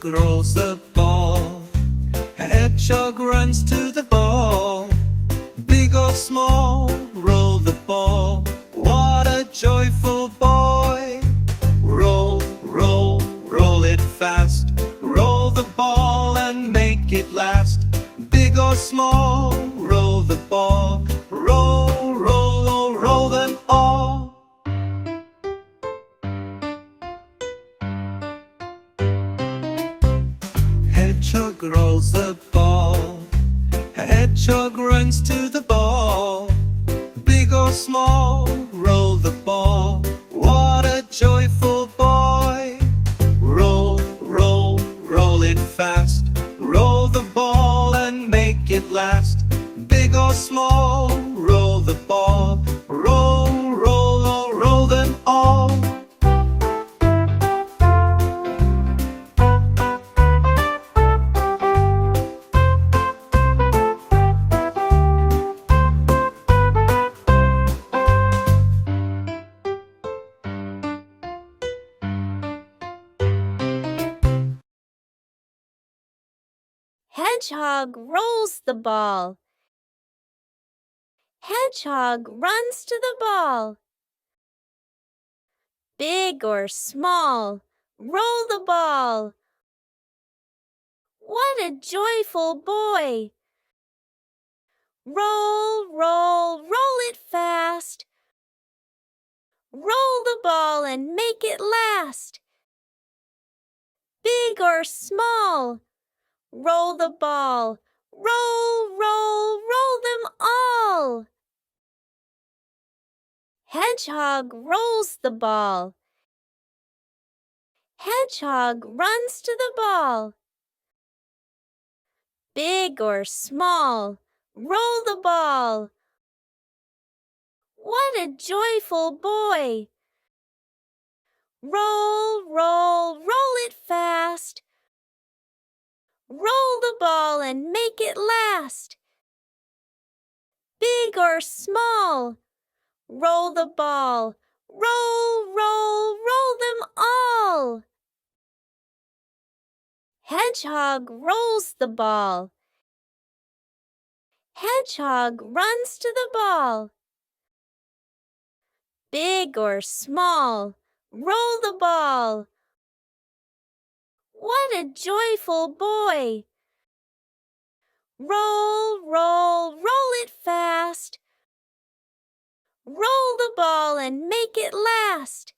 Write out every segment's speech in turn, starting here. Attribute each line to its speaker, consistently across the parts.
Speaker 1: Hedgehog rolls the ball. Hedgehog runs to the ball. Big or small, roll the ball. What a joyful boy! Roll, roll, roll it fast. Roll the ball and make it last. Big or small, roll the ball. Roll, roll, oh, roll them all. Hedgehog rolls the ball. Hedgehog runs to the ball. Big or small, roll the ball. What a joyful boy! Roll, roll, roll it fast. Roll the ball and make it last. Big or small, roll the ball. Roll, roll, oh, roll them all.
Speaker 2: Hedgehog rolls the ball. Hedgehog runs to the ball. Big or small, roll the ball. What a joyful boy! Roll, roll, roll it fast. Roll the ball and make it last. Big or small, roll the ball. Roll, roll, roll them all. Hedgehog rolls the ball. Hedgehog runs to the ball. Big or small, roll the ball. What a joyful boy! Roll, roll, roll it fast. Roll the ball and make it last. Big or small, roll the ball. Roll, roll, roll them all. Hedgehog rolls the ball. Hedgehog runs to the ball. Big or small, roll the ball. What a joyful boy! Roll, roll, roll it fast. Roll the ball and make it last.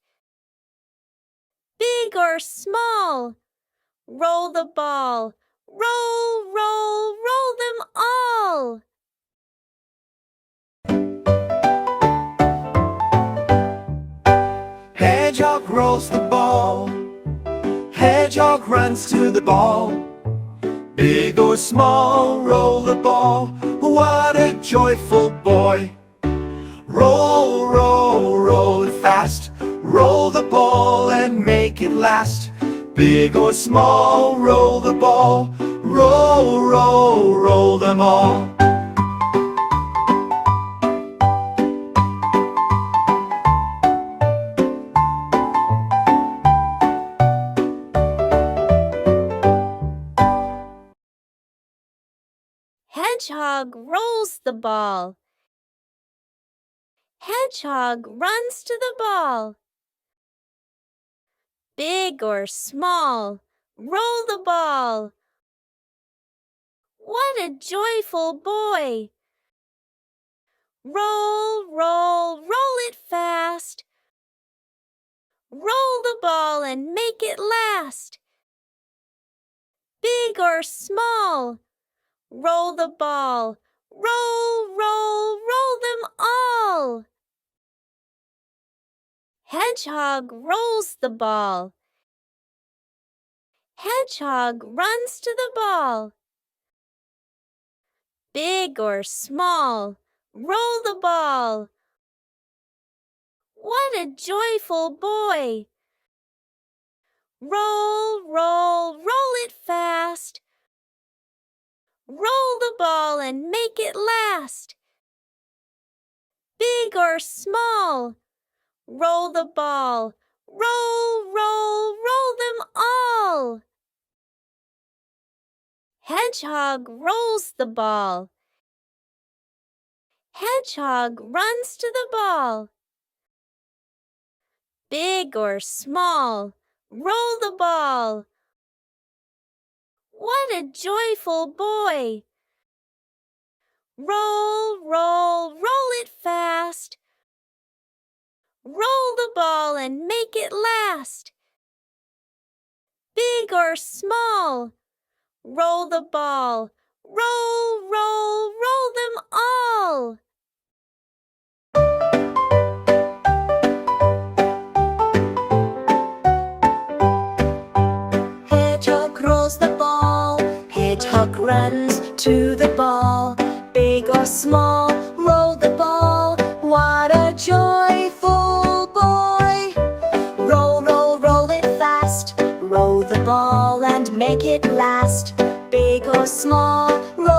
Speaker 2: Big or small, roll the ball. Roll, roll, roll them all.
Speaker 1: Hedgehog rolls the ball. Hedgehog runs to the ball. Big or small, roll the ball. What a joyful boy! Roll, roll, roll it fast. Roll the ball and make it last. Big or small, roll the ball. Roll, roll, roll them all.
Speaker 2: Hedgehog rolls the ball. Hedgehog runs to the ball. Big or small, roll the ball. What a joyful boy! Roll, roll, roll it fast. Roll the ball and make it last. Big or small, roll the ball. Roll, roll, roll them all. Hedgehog rolls the ball. Hedgehog runs to the ball. Big or small, roll the ball. What a joyful boy! Roll, roll, roll it fast. Roll the ball and make it last. Big or small, roll the ball. Roll, roll, roll them all. Hedgehog rolls the ball. Hedgehog runs to the ball. Big or small, roll the ball. What a joyful boy! Roll, roll, roll it fast. Roll the ball and make it last. Big or small, roll the ball. Roll, roll, roll them all.
Speaker 3: Hedgehog rolls the ball. Hedgehog runs to the ball. Big or small, roll the ball. What a joyful boy! Roll, roll, roll it fast. Roll the ball and make it last. Big or small, roll